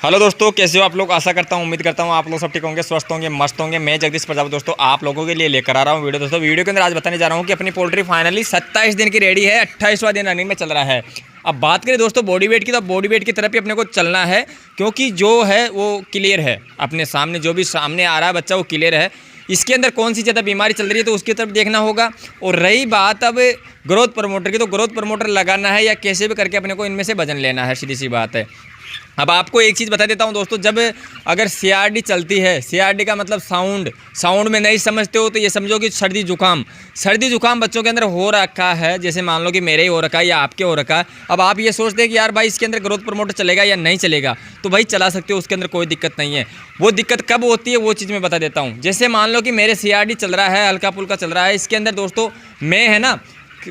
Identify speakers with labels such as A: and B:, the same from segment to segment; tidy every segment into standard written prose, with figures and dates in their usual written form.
A: Hello दोस्तों, कैसे हो आप लोग। आशा करता हूँ, उम्मीद करता हूँ आप लोग सब ठीक होंगे, स्वस्थ होंगे, मस्त होंगे। मैं जगदीश प्रजापति दोस्तों आप लोगों के लिए लेकर आ रहा हूँ वीडियो। दोस्तों वीडियो के अंदर आज बताने जा रहा हूँ कि अपनी पोल्ट्री फाइनली 27 दिन की रेडी है, 28वां दिन रनिंग में चल रहा है। अब बात करें दोस्तों बॉडी वेट की, तो बॉडी वेट की तरफ ही अपने को चलना है, क्योंकि जो है वो क्लियर है अपने सामने, जो भी सामने आ रहा है बच्चा वो क्लियर है। इसके अंदर कौन सी ज़्यादा बीमारी चल रही है तो उसकी तरफ देखना होगा। और रही बात अब ग्रोथ प्रमोटर की, तो ग्रोथ प्रमोटर लगाना है या कैसे भी करके अपने को इनमें से वजन लेना है, सीधी सी बात है। अब आपको एक चीज़ बता देता हूं दोस्तों, जब अगर सीआरडी चलती है, सीआरडी का मतलब साउंड में नहीं समझते हो तो ये समझो कि सर्दी जुकाम बच्चों के अंदर हो रखा है। जैसे मान लो कि मेरे ही हो रखा है या आपके हो रखा है। अब आप ये सोचते हैं कि यार भाई इसके अंदर ग्रोथ प्रमोटर चलेगा या नहीं चलेगा, तो भाई चला सकते हो, उसके अंदर कोई दिक्कत नहीं है। वो दिक्कत कब होती है वो चीज़ मैं बता देता हूँ। जैसे मान लो कि मेरे सीआरडी चल रहा है, हल्का फुल्का चल रहा है, इसके अंदर दोस्तों मैं है ना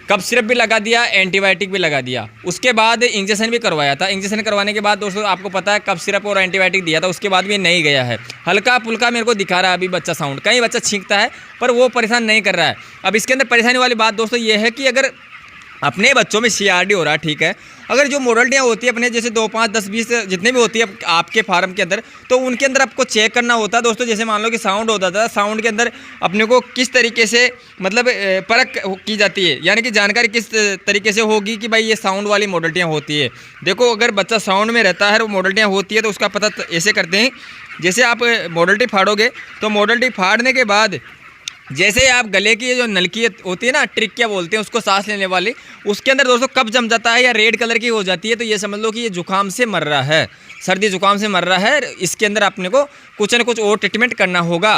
A: कफ सिरप भी लगा दिया, एंटीबायोटिक भी लगा दिया, उसके बाद इंजेक्शन भी करवाया था। इंजेक्शन करवाने के बाद दोस्तों आपको पता है कफ सिरप और एंटीबायोटिक दिया था, उसके बाद भी नहीं गया है। हल्का फुल्का मेरे को दिखा रहा है अभी बच्चा साउंड, कहीं बच्चा छींकता है पर वो परेशान नहीं कर रहा है। अब इसके अंदर परेशानी वाली बात दोस्तों ये है कि अगर अपने बच्चों में सीआरडी हो रहा है, ठीक है, अगर जो मॉडल्टियाँ होती है अपने जैसे 2, 5, 10, 20 जितने भी होती है आपके फार्म के अंदर, तो उनके अंदर आपको चेक करना होता है दोस्तों। जैसे मान लो कि साउंड होता था, साउंड के अंदर अपने को किस तरीके से मतलब परख की जाती है, यानी कि जानकारी किस तरीके से होगी कि भाई ये साउंड वाली मॉडल्टियाँ होती है। देखो अगर बच्चा साउंड में रहता है और मॉडल्टियाँ होती है तो उसका पता ऐसे करते हैं, जैसे आप मॉडल्टी फाड़ोगे तो मॉडल्टी फाड़ने के बाद जैसे आप गले की जो नलकी होती है ना, ट्रिक क्या बोलते हैं उसको, सांस लेने वाली, उसके अंदर दोस्तों कब जम जाता है या रेड कलर की हो जाती है, तो ये समझ लो कि ये जुकाम से मर रहा है, सर्दी जुकाम से मर रहा है। इसके अंदर अपने को कुछ न कुछ और ट्रीटमेंट करना होगा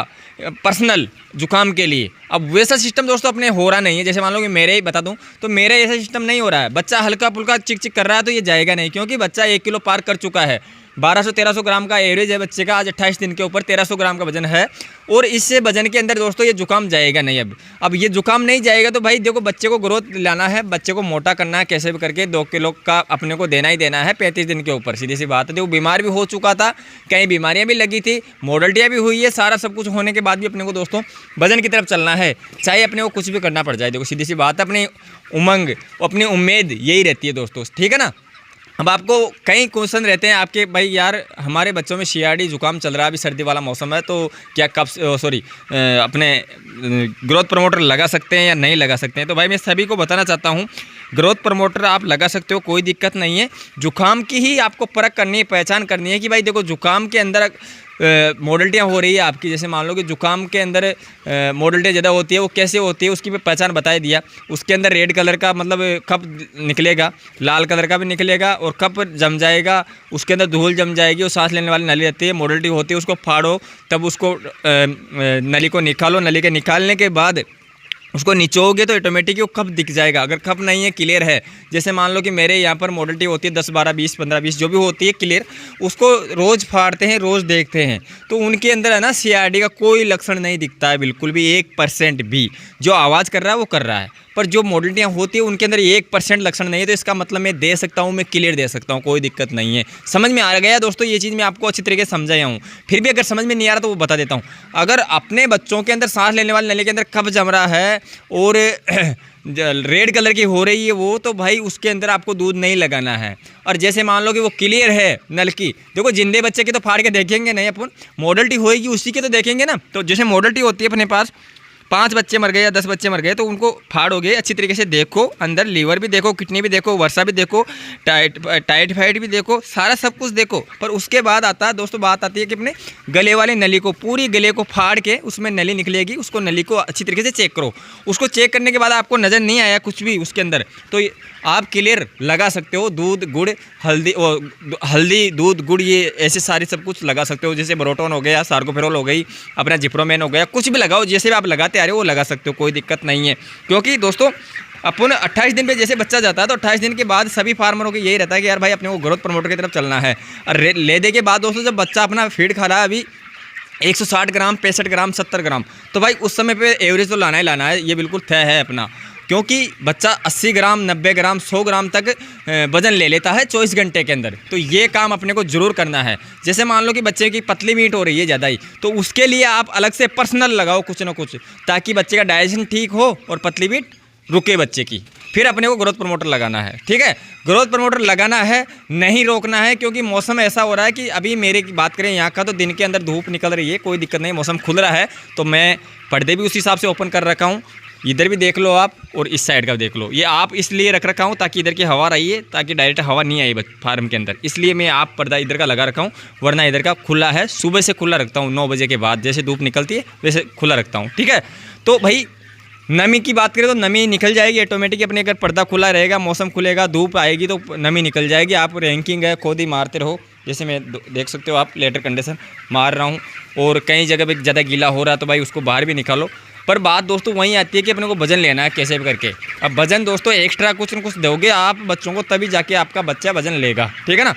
A: पर्सनल जुकाम के लिए। अब वैसा सिस्टम दोस्तों अपने हो रहा नहीं है। जैसे मान लो कि मेरे ही बता दूं तो मेरे ऐसा सिस्टम नहीं हो रहा है। बच्चा हल्का फुल्का चिक चिक कर रहा है तो ये जाएगा नहीं, क्योंकि बच्चा 1 किलो पार कर चुका है। 1200-1300 ग्राम का एवरेज है बच्चे का, आज 28 दिन के ऊपर 1300 ग्राम का वजन है, और इससे वजन के अंदर दोस्तों ये जुकाम जाएगा नहीं। अब ये जुकाम नहीं जाएगा तो भाई देखो बच्चे को ग्रोथ लाना है, बच्चे को मोटा करना है, कैसे भी करके 2 किलो का अपने को देना ही देना है 35 दिन के ऊपर। सीधी सी बात है, देखो बीमार भी हो चुका था, कई बीमारियां भी लगी थी, मॉडल्टियाँ भी हुई है, सारा सब कुछ होने के बाद भी अपने को दोस्तों वजन की तरफ चलना है, चाहे अपने को कुछ भी करना पड़ जाए। देखो सीधी सी बात है, अपनी उमंग अपनी उम्मीद यही रहती है दोस्तों, ठीक है ना। अब आपको कई क्वेश्चन रहते हैं आपके, भाई यार हमारे बच्चों में सीआरडी जुकाम चल रहा है, अभी सर्दी वाला मौसम है, तो क्या अपने ग्रोथ प्रमोटर लगा सकते हैं या नहीं लगा सकते हैं। तो भाई मैं सभी को बताना चाहता हूं, ग्रोथ प्रमोटर आप लगा सकते हो, कोई दिक्कत नहीं है। जुकाम की ही आपको परख करनी है, पहचान करनी है कि भाई देखो जुकाम के अंदर मॉडल्टियाँ हो रही है आपकी। जैसे मान लो कि जुकाम के अंदर मॉडल्टियाँ ज़्यादा होती है, वो कैसे होती है उसकी भी पहचान बता दिया। उसके अंदर रेड कलर का मतलब कप निकलेगा, लाल कलर का भी निकलेगा, और कप जम जाएगा, उसके अंदर धूल जम जाएगी, वो सांस लेने वाली नली रहती है, मॉडल्टी होती है, उसको फाड़ो, तब उसको नली को निकालो, नली के निकालने के बाद उसको निचोगे तो ऑटोमेटिक वो कप दिख जाएगा। अगर कप नहीं है, क्लियर है, जैसे मान लो कि मेरे यहाँ पर मॉडल्टी होती है 10, 12, 20, 15, 20 जो भी होती है क्लियर, उसको रोज़ फाड़ते हैं, रोज़ देखते हैं, तो उनके अंदर है ना सीआरडी का कोई लक्षण नहीं दिखता है, बिल्कुल भी 1% भी। जो आवाज़ कर रहा है वो कर रहा है, पर जो मॉडल्टियाँ होती है उनके अंदर 1% लक्षण नहीं है। तो इसका मतलब मैं दे सकता हूँ, मैं क्लियर दे सकता हूँ, कोई दिक्कत नहीं है। समझ में आ गया दोस्तों, ये चीज़ मैं आपको अच्छी तरीके से समझाया हूँ। फिर भी अगर समझ में नहीं आ रहा तो वो बता देता हूँ। अगर अपने बच्चों के अंदर सांस लेने वाली नली के अंदर कब जम रहा है और रेड कलर की हो रही है वो, तो भाई उसके अंदर आपको दूध नहीं लगाना है। और जैसे मान लो कि वो क्लियर है नल की, देखो जिंदे बच्चे की तो फाड़ के देखेंगे नहीं अपन, मॉडल्टी होएगी उसी के तो देखेंगे ना। तो जैसे मॉडल्टी होती है अपने पास, 5 बच्चे मर गए या 10 बच्चे मर गए, तो उनको फाड़ोगे अच्छी तरीके से, देखो अंदर लीवर भी देखो, किडनी भी देखो, वर्षा भी देखो, टाइफाइड भी देखो, सारा सब कुछ देखो। पर उसके बाद आता है दोस्तों, बात आती है कि अपने गले वाली नली को, पूरी गले को फाड़ के उसमें नली निकलेगी, उसको नली को अच्छी तरीके से चेक करो। उसको चेक करने के बाद आपको नज़र नहीं आया कुछ भी उसके अंदर, तो आप क्लियर लगा सकते हो। दूध गुड़ हल्दी दूध गुड़ ये ऐसे सारी सब कुछ लगा सकते हो। जैसे ब्रोटोन हो गया, सार्गोफेरोल हो गई, अपना जिप्रोमेन हो गया, कुछ भी लगाओ, जैसे भी आप लगाते आ रहे हो वो लगा सकते हो, कोई दिक्कत नहीं है। क्योंकि दोस्तों अपन 28 दिन पे जैसे बच्चा जाता है तो 28 दिन के बाद सभी फार्मरों को यही रहता है कि यार भाई अपने को ग्रोथ प्रमोटर की तरफ चलना है। और लेदे के बाद दोस्तों जब बच्चा अपना फीड खा रहा है अभी 160 ग्राम, 65 ग्राम, 70 ग्राम, तो भाई उस समय पे एवरेज तो लाना ही लाना है, ये बिल्कुल तय है अपना। क्योंकि बच्चा 80 ग्राम, 90 ग्राम, 100 ग्राम तक वजन ले लेता है 24 घंटे के अंदर। तो ये काम अपने को जरूर करना है। जैसे मान लो कि बच्चे की पतली मीट हो रही है ज़्यादा ही, तो उसके लिए आप अलग से पर्सनल लगाओ कुछ ना कुछ, ताकि बच्चे का डाइजेशन ठीक हो और पतली मीट रुके बच्चे की, फिर अपने को ग्रोथ प्रमोटर लगाना है। ठीक है, ग्रोथ प्रमोटर लगाना है, नहीं रोकना है, क्योंकि मौसम ऐसा हो रहा है कि अभी मेरे की बात करें यहाँ का तो दिन के अंदर धूप निकल रही है, कोई दिक्कत नहीं, मौसम खुल रहा है, तो मैं पर्दे भी उस हिसाब से ओपन कर रखा हूँ। इधर भी देख लो आप और इस साइड का भी देख लो, ये आप इसलिए रख रखा हूँ ताकि इधर की हवा रही है, ताकि डायरेक्ट हवा नहीं आई फार्म के अंदर, इसलिए मैं आप पर्दा इधर का लगा रखा हूँ, वरना इधर का खुला है। सुबह से खुला रखता हूँ, 9 बजे के बाद, जैसे धूप निकलती है वैसे खुला रखता हूँ। ठीक है, तो भाई नमी की बात करें तो नमी निकल जाएगी ऑटोमेटिक, अपने अगर पर्दा खुला रहेगा, मौसम खुलेगा, धूप आएगी तो नमी निकल जाएगी। आप रैंकिंग है खुद ही मारते रहो, जैसे मैं देख सकते हो आप लेटर कंडीशन मार रहा हूँ, और कई जगह पे ज़्यादा गीला हो रहा है तो भाई उसको बाहर भी निकालो। पर बात दोस्तों वहीं आती है कि अपने को वजन लेना है कैसे भी करके। अब वजन दोस्तों एक्स्ट्रा कुछ न कुछ दोगे आप बच्चों को, तभी जाके आपका बच्चा वजन लेगा। ठीक है ना,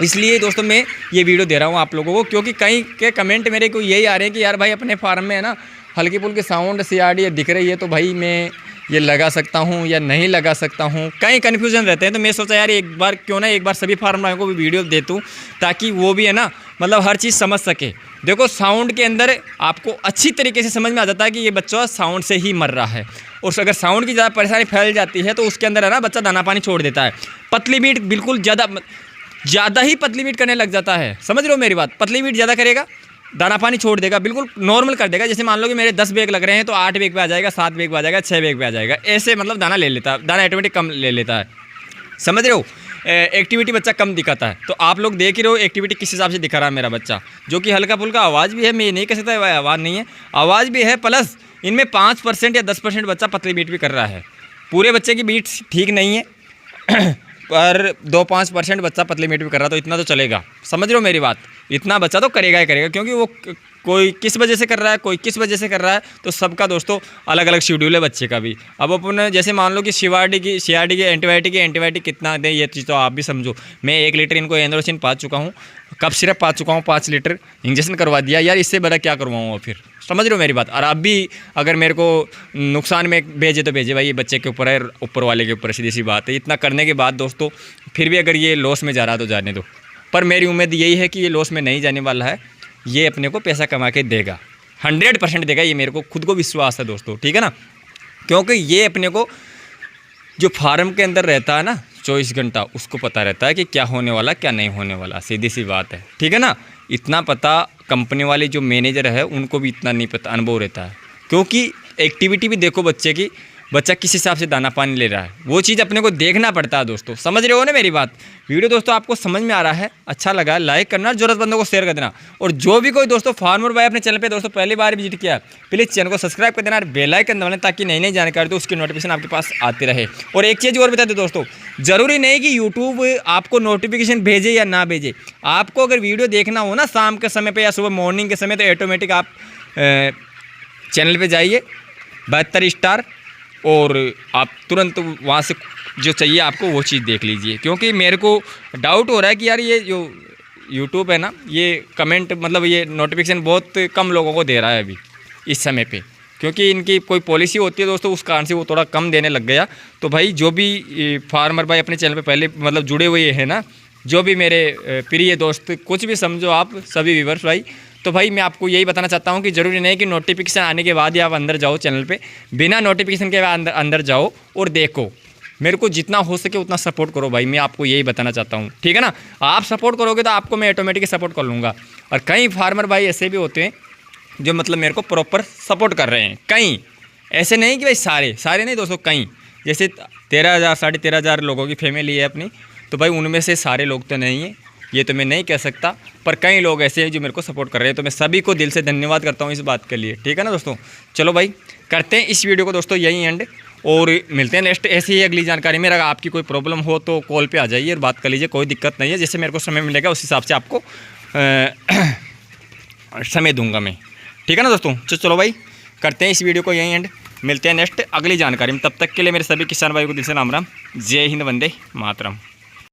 A: इसलिए दोस्तों मैं ये वीडियो दे रहा हूँ आप लोगों को, क्योंकि कई के कमेंट मेरे को यही आ रहे हैं कि यार भाई अपने फार्म में है ना हल्की फुल्की साउंड CRD दिख रही है, तो भाई मैं ये लगा सकता हूँ या नहीं लगा सकता हूँ, कई कन्फ्यूजन रहते हैं। तो मैं सोचा यार एक बार सभी फार्म वालों को भी वीडियो दे दूँ, ताकि वो भी है ना मतलब हर चीज़ समझ सके। देखो साउंड के अंदर आपको अच्छी तरीके से समझ में आ जाता है कि ये बच्चा साउंड से ही मर रहा है, और अगर साउंड की ज़्यादा परेशानी फैल जाती है तो उसके अंदर है ना बच्चा दाना पानी छोड़ देता है, पतली मीट बिल्कुल ज़्यादा ही पतली मीट करने लग जाता है। समझ रहे हो मेरी बात, पतली मीट ज़्यादा करेगा, दाना पानी छोड़ देगा, बिल्कुल नॉर्मल कर देगा। जैसे मान लो कि मेरे 10 बैग लग रहे हैं तो 8 बैग पे आ जाएगा, 7 बैग पे आ जाएगा, 6 बैग पे आ जाएगा, ऐसे मतलब दाना ले लेता है, दाना ऑटोमेटिक कम ले लेता है। समझ रहे हो, एक्टिविटी बच्चा कम दिखाता है। तो आप लोग देख ही रहे हो एक्टिविटी किस हिसाब से दिखा रहा है मेरा बच्चा, जो कि हल्का फुल्का आवाज़ भी है, मैं ये नहीं कह सकता आवाज़ नहीं है, आवाज़ भी है, प्लस इनमें 5% या 10% बच्चा पतली बीट भी कर रहा है। पूरे बच्चे की बीट ठीक नहीं है पर 2-5% बच्चा पतली मीट भी कर रहा है, तो इतना तो चलेगा। समझ रहे हो मेरी बात, इतना बच्चा तो करेगा ही करेगा, क्योंकि वो कोई किस वजह से कर रहा है, कोई किस वजह से कर रहा है, तो सबका दोस्तों अलग अलग शेड्यूल है बच्चे का भी। अब अपन जैसे मान लो कि CRD की एंटीबायोटिक कितना दें, ये चीज़ तो आप भी समझो। मैं 1 लीटर इनको एंड्रोसिन पा चुका हूँ, कप सिरप पा चुका हूँ, 5 लीटर इंजेक्शन करवा दिया यार, इससे बड़ा क्या करवाऊँगा फिर। समझ रहे हो मेरी बात। और अब भी अगर मेरे को नुकसान में भेजे तो भेजे भाई, ये बच्चे के ऊपर है, ऊपर वाले के ऊपर, सीधी सी बात है। इतना करने के बाद दोस्तों फिर भी अगर ये लॉस में जा रहा तो जाने दो, पर मेरी उम्मीद यही है कि ये लॉस में नहीं जाने वाला है, ये अपने को पैसा कमा के देगा, 100% देगा, ये मेरे को खुद को विश्वास है दोस्तों। ठीक है ना, क्योंकि ये अपने को जो फार्म के अंदर रहता है ना 24 घंटा, उसको पता रहता है कि क्या होने वाला क्या नहीं होने वाला, सीधी सी बात है। ठीक है ना, इतना पता कंपनी वाले जो मैनेजर है उनको भी इतना नहीं पता, अनुभव रहता है। क्योंकि एक्टिविटी भी देखो बच्चे की, बच्चा किस हिसाब से दाना पानी ले रहा है, वो चीज़ अपने को देखना पड़ता है दोस्तों। समझ रहे हो ना मेरी बात। वीडियो दोस्तों आपको समझ में आ रहा है, अच्छा लगा लाइक करना, ज़रूरतमंदों को शेयर कर देना, और जो भी कोई दोस्तों फार्मर भाई अपने चैनल पे दोस्तों पहली बार विजिट किया, प्लीज़ चैनल को सब्सक्राइब कर देना और बेल आइकन दबाना, ताकि नई नई जानकारी तो उसकी नोटिफिकेशन आपके पास आती रहे। और एक चीज़ और बता दो दोस्तों, ज़रूरी नहीं कि यूट्यूब आपको नोटिफिकेशन भेजे या ना भेजे, आपको अगर वीडियो देखना हो ना शाम के समय पर या सुबह मॉर्निंग के समय, तो ऑटोमेटिक आप चैनल पर जाइए 72 स्टार, और आप तुरंत वहाँ से जो चाहिए आपको वो चीज़ देख लीजिए। क्योंकि मेरे को डाउट हो रहा है कि यार ये जो यूट्यूब है ना, ये कमेंट मतलब ये नोटिफिकेशन बहुत कम लोगों को दे रहा है अभी इस समय पे, क्योंकि इनकी कोई पॉलिसी होती है दोस्तों, उस कारण से वो थोड़ा कम देने लग गया। तो भाई जो भी फार्मर भाई अपने चैनल पे पहले मतलब जुड़े हुए हैं ना, जो भी मेरे प्रिय दोस्त, कुछ भी समझो आप सभी व्यूअर्स भाई, तो भाई मैं आपको यही बताना चाहता हूँ कि ज़रूरी नहीं कि नोटिफिकेशन आने के बाद ही आप अंदर जाओ चैनल पे, बिना नोटिफिकेशन के अंदर जाओ और देखो। मेरे को जितना हो सके उतना सपोर्ट करो भाई, मैं आपको यही बताना चाहता हूँ। ठीक है ना, आप सपोर्ट करोगे तो आपको मैं ऑटोमेटिक सपोर्ट कर लूँगा। और कई फार्मर भाई ऐसे भी होते हैं जो मतलब मेरे को प्रॉपर सपोर्ट कर रहे हैं, कई ऐसे नहीं कि भाई सारे नहीं दोस्तों, कई जैसे 13,000 13,500 लोगों की फैमिली है अपनी, तो भाई उनमें से सारे लोग तो नहीं है, ये तो मैं नहीं कह सकता, पर कई लोग ऐसे हैं जो मेरे को सपोर्ट कर रहे हैं। तो मैं सभी को दिल से धन्यवाद करता हूँ इस बात के लिए। ठीक है ना दोस्तों, चलो भाई करते हैं इस वीडियो को दोस्तों यही एंड, और मिलते हैं नेक्स्ट ऐसी ही अगली जानकारी में। अगर आपकी कोई प्रॉब्लम हो तो कॉल पे आ जाइए और बात कर लीजिए, कोई दिक्कत नहीं है। जैसे मेरे को समय मिलेगा उस हिसाब से आपको समय दूंगा मैं। ठीक है ना दोस्तों, चलो भाई करते हैं इस वीडियो को यही एंड, मिलते हैं नेक्स्ट अगली जानकारी में। तब तक के लिए मेरे सभी किसान भाई को दिल से राम राम, जय हिंद, वंदे मातरम।